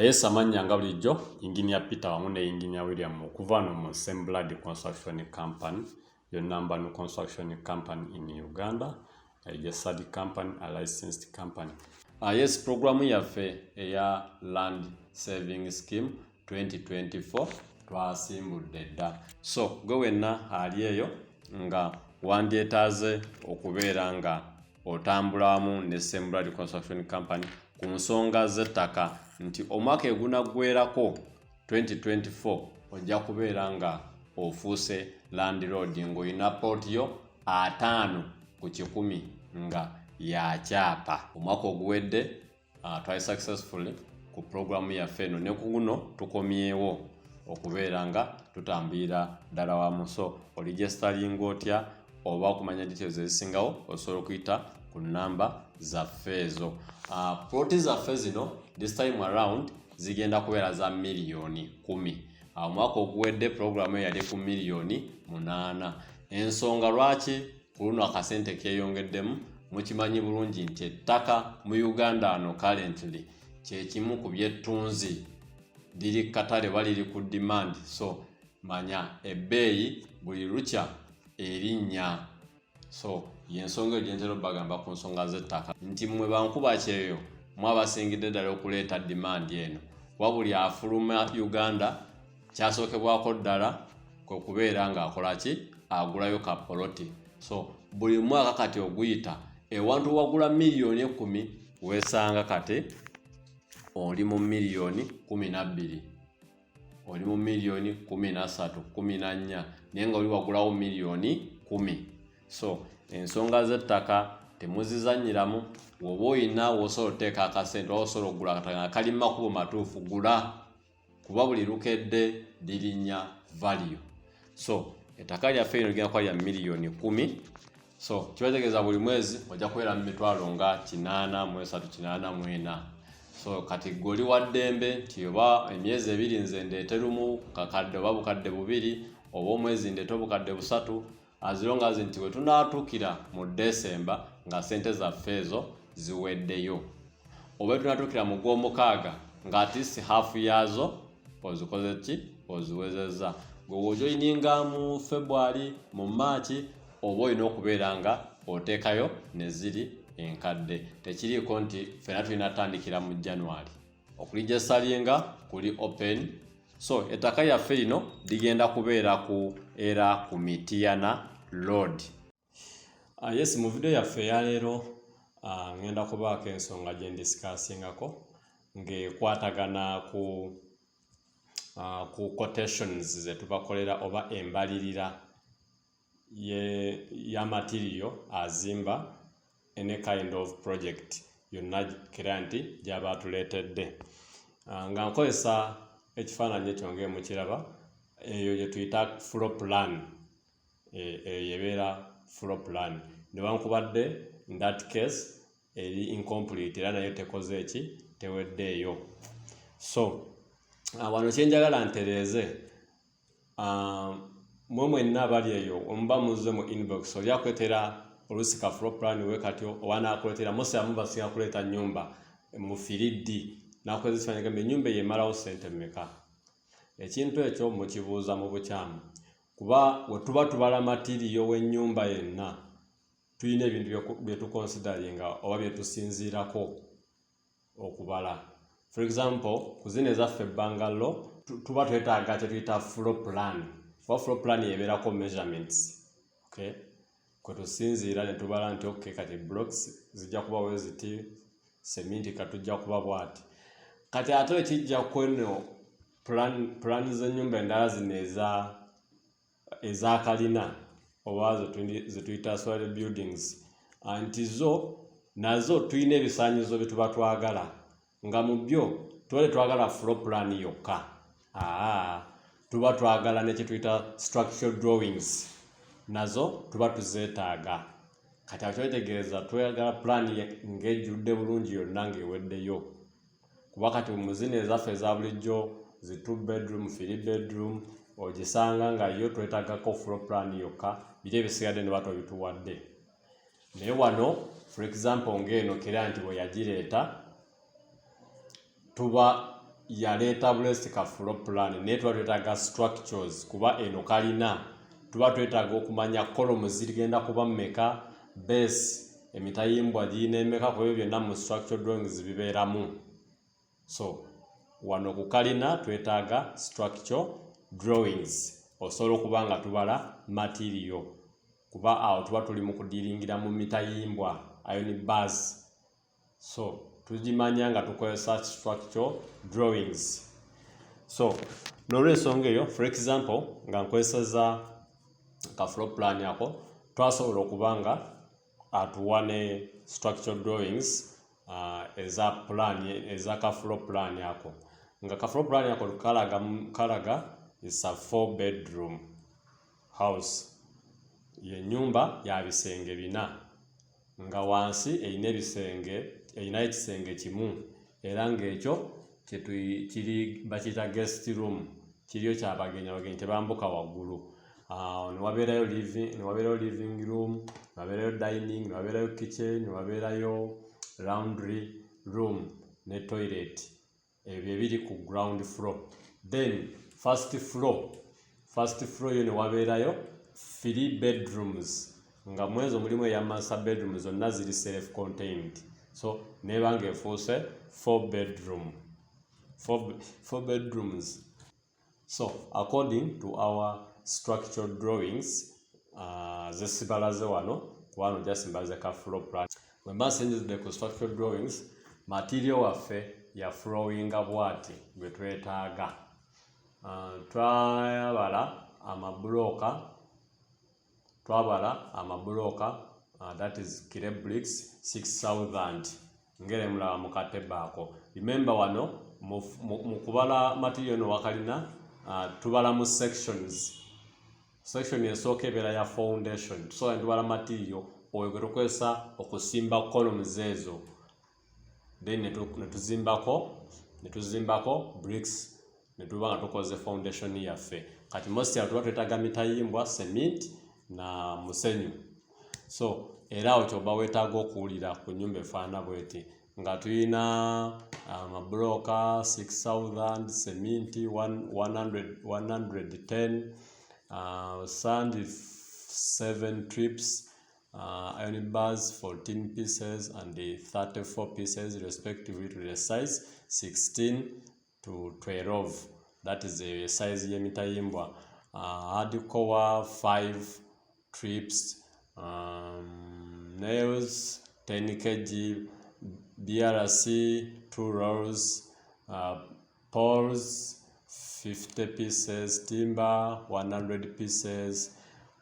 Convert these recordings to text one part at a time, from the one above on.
Yes, amanya nga bulijjo Engineer Peter wamu ne Engineer William okuva no mu Semblad Construction Company, your number no construction company in Uganda, a third company, a licensed company. Yes, program yaffe eya Land Saving Scheme 2024 twasimbudde dda. So gwe wenna ali eyo nga wandyetaaze okubeera nga otambulamu ne Semblad Construction Company ku nsonga z'ettaka nti omwaka egunaggweerako 2024 ojja kubeera nga ofuuse landlord ng'olina pootiyo 5 ku 100 nga yakyapa. Omwaka oguwedde twali successfully ku programu yaffe eno, ne ku guno tukomyewo okubeera nga tutambulira ddala wamu. So oligestalinga otya oba okumanya details ezisingawo osobola okuyita ku namba zaffe ezo. Ploti zaffe zino this time around zigenda kubeera za miliyoni 10. Omwaka oguwedde programu yali ku miliyoni 8. Ensonga lwaki ku luno akasente keyongeddemu, mukimanyi bulungi nti ettaka mu Uganda ano currently kyekimu ku byettunzi liri katale baliri ku demand. So manya ebbeeyi buli lukya erinnya. So yensonga egyentera bagamba ku nsonga z'ettaka nti mwe bankuba kyeyo mwabasingidde ddala okuleeta demand eno, kuba buli afuluma Uganda kyasookebwako ddala kwe kubeera ng'akola ki, agulayo ka poloti. So buli mwaka kati oguyita ewantu wagula miliyoni 10 weesanga kati oli mu miliyoni 12, oli mu miliyoni 13, 14, naye nga oli wagulawo miliyoni 10. So ensonga z'ettaka temuzizanyiramu. Woba oyina wosobola oteeka akasente oba osobola okugula akataka kali makubo matuufu, gula, kuba buli lukedde lirinnya value. So ettaka lyaffe lino ligenda kuba lya miliyoni 10. So kibategeeza buli mwezi ojja kubeera mu mitwalo nga 8 mu 3 8 mu 4. So kati goli wa ddembe nti oba emyezi 2 nze ndeete lumu kakadde oba bukadde 2 oba omwezi ndeete obukadde 3, as long as nti we tunaatuukira mu December nga sente zaffe ezo ziweddeyo, oba tunaatuukira mu Gwomukaaga nga at least half yaazo ozikoze ki, oziwezezza. Gwe wojoyininga mu February, mu March, oba olina okubeera nga oteekayo ne ziri enkadde. Tekiriiko nti ffena tulina tandikira mu January. Okuligesalinga kuli open. So ettaka lyaffe lino ligenda kubeera ku era ku Mityana Road. Yes, mu video yaffe ya leero ngenda kubaako ensonga gye ndiscussingako ng'ekwatagana ku quotations ze tubakolera oba embalirira ya material azimba any kind of project yonna client gy'aba atuleetedde. Nga nkozesa ekifaananyi ekyo ng'emukiraba, eyo gye tuyita floor plan, ebeera floor plan. Newankubadde in that case eri incomplete era nayo tekoze eki, teweddeeyo. So wano kyenjagala ntereeze, mwe mwenna abali eyo omuba muzze mu inbox oli akwetera oluusi ka floor plan we kati oba n'akuleetera musamu basinga kuleeta nnyumba mu 3D n'akweza ekifaananyi gamba ennyumba eyo emalawo ssente mmeka. Ekintu ekyo mukibuuza mu bukyamu, kuba we tuba tubala matiriyo w'ennyumba yenna tulina ebintu bye tukonsideringa oba bye tusinziirako okubala. For example, ku zino ezaffe Bungalow tuba twetaaga kye tuyita floor plan. Floor plan yebeerako measurements. Okay? Kwe tusinziira ne tubala nti okay, kati blocks zijja kuba bwe ziti, cement katujja kuba bwati. Kati ate ekijja kweno plan z'ennyumba endala zino eza kalina oba ze tuyita solid buildings, nti zo nazo tulina ebisaanyizo bye tuba twagala, nga mu byo tuba twagala floor plan yokka. Tuba twagala ne kye tuyita structural drawings, nazo tuba tuzeetaaga. Kati akitegeeza twagala plan ng'ejjudde bulungi yonna ng'eweddeyo, kuba kati mu zino ezaffe eza bulijjo zi 2 bedroom 3 bedroom ogisanga nga yo twetaagako floor plan yokka, biri ebisigadde ne batobituwadde. Naye wano for example ng'eno client bwe yagireeta tuba yaleeta bulesi ka floor plan naye tuba twetaaga structures kuba eno kalina tuba twetaaga okumanya columns zigenda kuba mmeka, base emitayimbwa girina emeka, ku ebyo byonna mu structural drawings bibeeramu. So wano ku kalina twetaaga structural drawings osobola okuba nga tubala material kuba awo tuba tuli mu kudiringira mu mitayimbwa iron bars. So tugimanya nga tukozesa structural drawings. So n'olw'ensonga eyo, for example nga nkozeseza ka floor plan yako twasobola okuba nga atuwa ne structural drawings eza plan eza ka floor plan yako nga ka floor plan yako kalaga is a 4-bedroom house. Ye nyumba ya bisenge bina nga wansi eyina ekisenge kimu era ng'ekyo kiri bakiyita guest room, kiriyo kyabagenyi tebambuka waggulu. Newabeerayo living room, newabeerayo dining, newabeerayo kitchen, newabeerayo laundry room ne toilet. Ebyo biri ku ground floor. Then first floor yo newabeerayo 3 bedrooms nga mwezo mulimu eya master bedroom zonna ziri self contained. So nebanga efuuse 4 bedrooms. So according to our structural drawings zesibalaze wano just mbalaze ka floor plan. When I send the structural drawings, material waffe ya flowinga bwati bwe twetaaga. Twabala amabulooka that is kile bricks 6000 ngere mulaba mu katebe ako. Remember wano mu kubala material no wakalina tubala mu sections. Section esooka ebeera ya foundation, so tubala material oyo tukozesa okusimba columns ezo, then netuzimbako bricks netuba nga tukoze foundation yaffe. Kati most ya tuba twetaaga mitayimbwa, cement na musenyu. So era awo kyoba weetaaga okuwulira ku nnyumba efaana bweti nga tulina amabulooka 6000, cement 110, sand 7 trips, iron bars 14 pieces and 34 pieces respectively to the size 16 to 12. That is the size y'emitayimbwa. Hardcore 5 trips, nails 10 kg, BRC 2 rolls, poles 50 pieces, timber 100 pieces.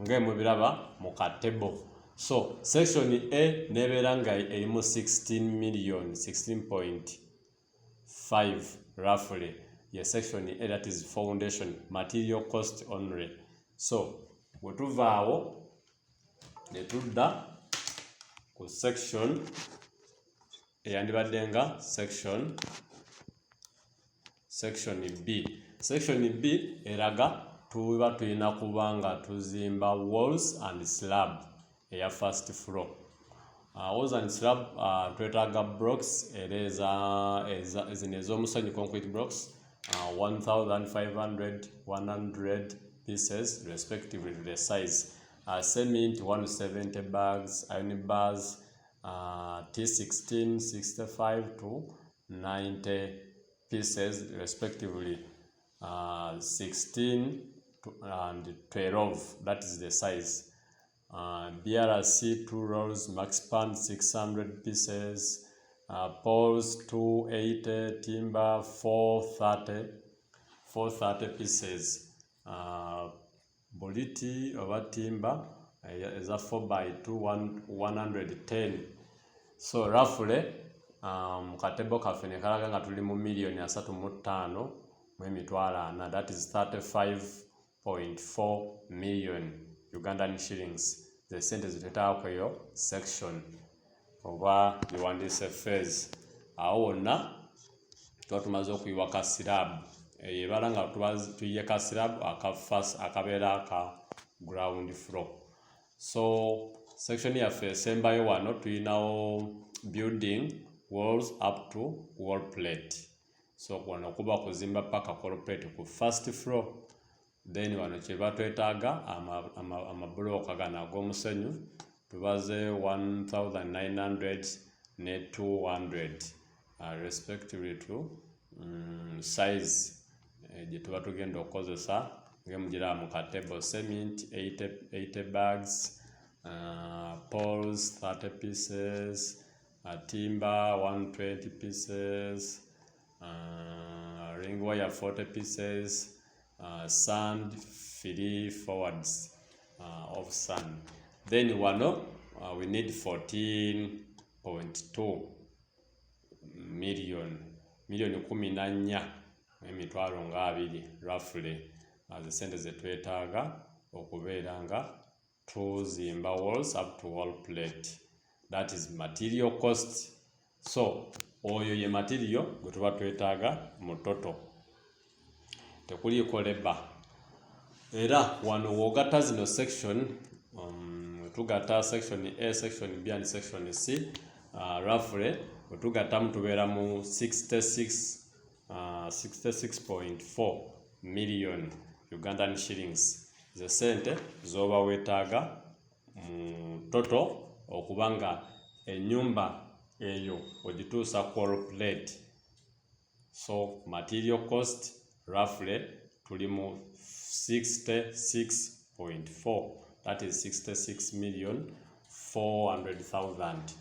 Ngemu biraba mu katebo. So section A nebeera nga erimu 16.5 roughly. Yes, section A, that is foundation, material cost only. So bwetuvaawo netudda ku section eyandibadde nga section B. Section B eraga tuba tulina kubanga tuzimba walls and slab eya first floor. Walls and slab twetaaga blocks ez'omusenyu concrete blocks 1500, 100 pieces respectively to the size. Cement 170 bags, iron bars T16 65 to 90 pieces respectively. 16 and 12, that is the size. BRC 2 rolls, max span 600 pieces, poles 280, timber 430 pieces. Boliti over timber is a 4x2 110. So roughly katebo kaffe ne kalaga nga tuli mu million 35 mw'emitwalo 40, that is 35.4 million Ugandan shillings. The sente zitwetaaga kweyo section oba biwandiise phase. Awo wonna tuba tumaze okuyiwa ka slab ebala nga tuyiye ka slab akabeera ka ground floor. So section yaffe esembayo wano tulinawo building walls up to wall plate. So wano kuba kuzimba paka corporate ku first floor. Then wano kye batwetaaga amabulooka gano ag'omusenyu tubaze 1900 ne 200 respectively to size gye tuba tugenda okukozesa ng'emugira mu table cement 80 bags, poles 30 pieces, timber 120 pieces, ring wire 40 pieces, sand 3 forwards of sand. Then wano we need 14.2 million, milioni 14 emitwalo nga 2 roughly sente ze twetaaga okubeera nga tuzimba walls up to wall plate. That is material cost. So oyo ye material gwe tuba twetaaga mu total, tekuliiko labor. Era wano wogata zino section tugata section A, section B and section C, roughly tugatamu tubeera mu 66.4 million Ugandan shillings. Ze sente zoba wetaaga total okubanga enyumba eyo ogituusa wall plate. So material cost roughly tuli mu 66.4, that is 66,400,000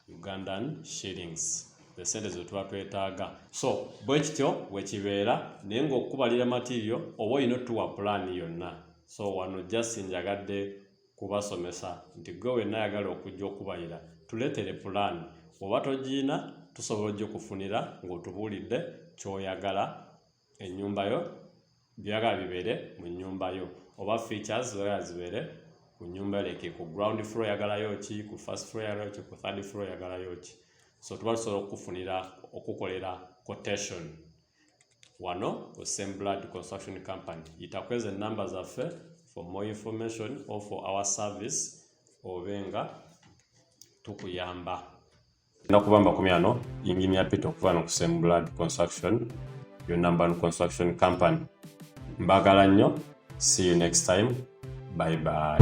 Ugandan shillings. The sente ze tuba twetaaga. So bwe kityo wekibeera naye ng'okubalira material oba olina otuwa plan yonna. So wano just njagadde kubasomesa nti gwe wenna ayagala okujja okubalira tuleetere plan. Oba togiina tusobola ojja okufunira ng'otubuulidde ky'oyagala ennyumba yo byagala bibeere mu nnyumba yo, oba features zoyagala zibeere ku nnyumba leke ku ground floor yagalayo ki, ku first floor yagalayo ki, ku third floor yagalayo ki. So tuba tusobola okufunira okukolera quotation wano Assembled Construction Company. Itakweze namba zaffe for more information or for our service obenga tukuyamba. Nakubamba kumyano engineer Peter okuva no Assembled Construction, your number construction company. Mbagala nnyo. See you next time. Bye bye.